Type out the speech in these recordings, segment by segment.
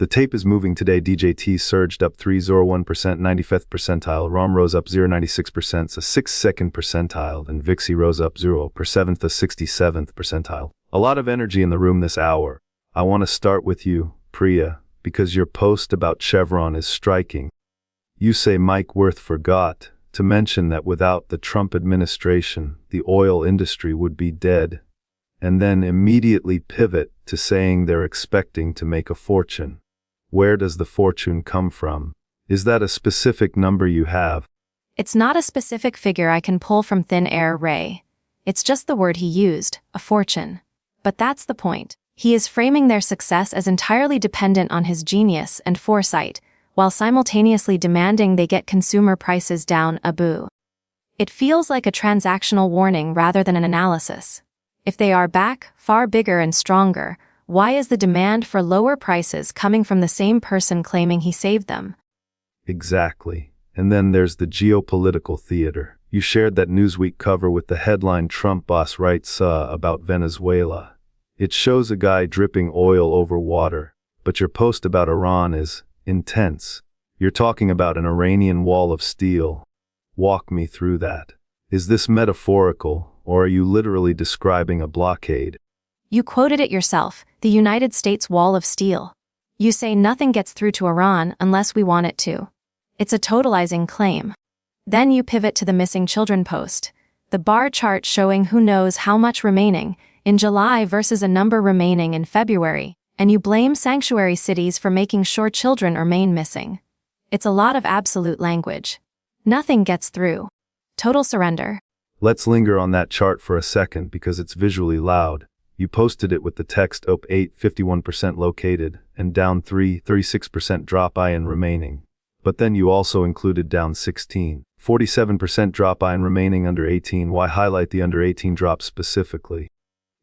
The tape is moving today. DJT surged up 301%, 95th percentile. ROM rose up 0.96%, a 6-second percentile, and VIXY rose up 0.7%, a 67th percentile. A lot of energy in the room this hour. I want to start with you, Priya, because your post about Chevron is striking. You say Mike Wirth forgot to mention that without the Trump administration, the oil industry would be dead, and then immediately pivot to saying they're expecting to make a fortune. Where does the fortune come from? Is that a specific number you have? It's not a specific figure I can pull from thin air, Ray. It's just the word he used, a fortune. But that's the point. He is framing their success as entirely dependent on his genius and foresight, while simultaneously demanding they get consumer prices down a boo. It feels like a transactional warning rather than an analysis. If they are back, far bigger and stronger, why is the demand for lower prices coming from the same person claiming he saved them? Exactly. And then there's the geopolitical theater. You shared that Newsweek cover with the headline "Trump boss writes about Venezuela." It shows a guy dripping oil over water, but your post about Iran is intense. You're talking about an Iranian wall of steel. Walk me through that. Is this metaphorical, or are you literally describing a blockade? You quoted it yourself, the United States wall of steel. You say nothing gets through to Iran unless we want it to. It's a totalizing claim. Then you pivot to the missing children post, the bar chart showing who knows how much remaining in July versus a number remaining in February, and you blame sanctuary cities for making sure children remain missing. It's a lot of absolute language. Nothing gets through. Total surrender. Let's linger on that chart for a second because it's visually loud. You posted it with the text up 8, 51% located, and down 3, 36% drop in remaining. But then you also included down 16, 47% drop in remaining under 18. Why highlight the under 18 drop specifically?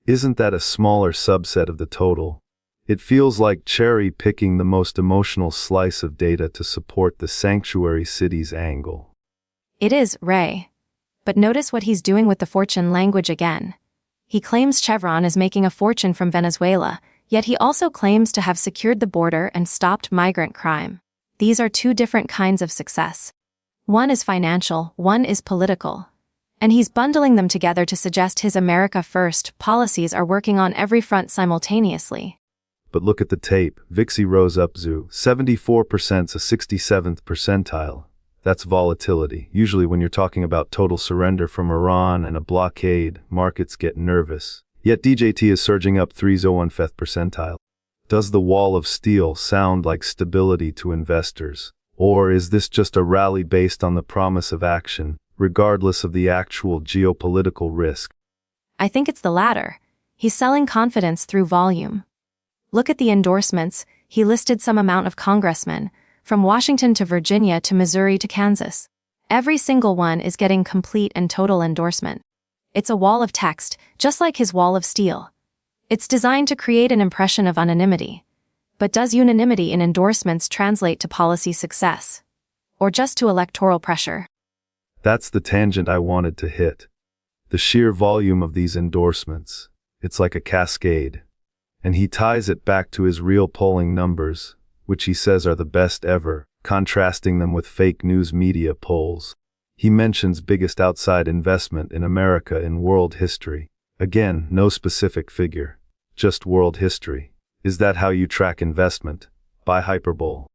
Isn't that a smaller subset of the total? It feels like cherry-picking the most emotional slice of data to support the sanctuary cities angle. It is, Ray. But notice what he's doing with the fortune language again. He claims Chevron is making a fortune from Venezuela, yet he also claims to have secured the border and stopped migrant crime. These are two different kinds of success. One is financial, one is political. And he's bundling them together to suggest his America First policies are working on every front simultaneously. But look at the tape. VIXY rose up 74%, a 67th percentile. That's volatility. Usually when you're talking about total surrender from Iran and a blockade, markets get nervous. Yet DJT is surging up 301th percentile. Does the wall of steel sound like stability to investors? Or is this just a rally based on the promise of action, regardless of the actual geopolitical risk? I think it's the latter. He's selling confidence through volume. Look at the endorsements. He listed some amount of congressmen, from Washington to Virginia to Missouri to Kansas. Every single one is getting complete and total endorsement. It's a wall of text, just like his wall of steel. It's designed to create an impression of anonymity. But does unanimity in endorsements translate to policy success? Or just to electoral pressure? That's the tangent I wanted to hit. The sheer volume of these endorsements. It's like a cascade. And he ties it back to his real polling numbers, which he says are the best ever, contrasting them with fake news media polls. He mentions biggest outside investment in America in world history. Again, no specific figure, just world history. Is that how you track investment? By hyperbole?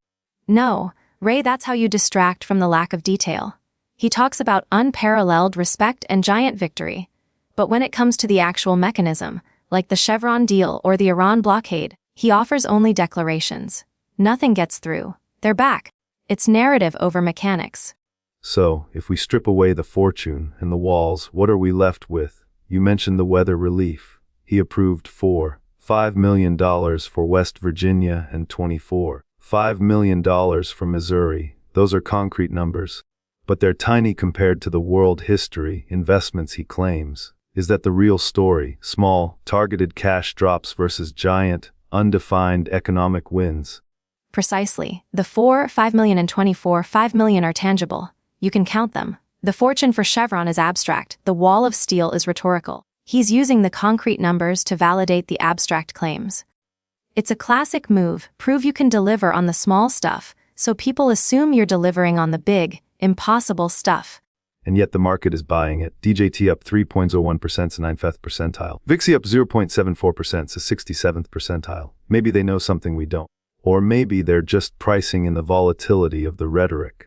No, Ray, that's how you distract from the lack of detail. He talks about unparalleled respect and giant victory. But when it comes to the actual mechanism, like the Chevron deal or the Iran blockade, he offers only declarations. Nothing gets through. They're back. It's narrative over mechanics. So, if we strip away the fortune and the walls, what are we left with? You mentioned the weather relief. He approved $5 million for West Virginia and $5 million for Missouri. Those are concrete numbers. But they're tiny compared to the world history investments he claims. Is that the real story? Small, targeted cash drops versus giant, undefined economic wins. Precisely. The $5 million and $5 million are tangible. You can count them. The fortune for Chevron is abstract. The wall of steel is rhetorical. He's using the concrete numbers to validate the abstract claims. It's a classic move. Prove you can deliver on the small stuff, so people assume you're delivering on the big, impossible stuff. And yet the market is buying it. DJT up 3.01% to 95th percentile. VIXY up 0.74% to 67th percentile. Maybe they know something we don't. Or maybe they're just pricing in the volatility of the rhetoric.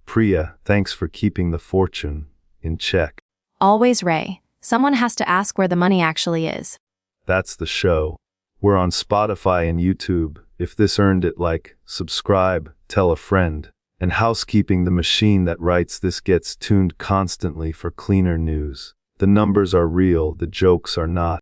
Priya, thanks for keeping the fortune in check. Always Ray. Someone has to ask where the money actually is. That's the show. We're on Spotify and YouTube. If this earned it, like, subscribe, tell a friend. And housekeeping, the machine that writes this gets tuned constantly for cleaner news. The numbers are real, the jokes are not.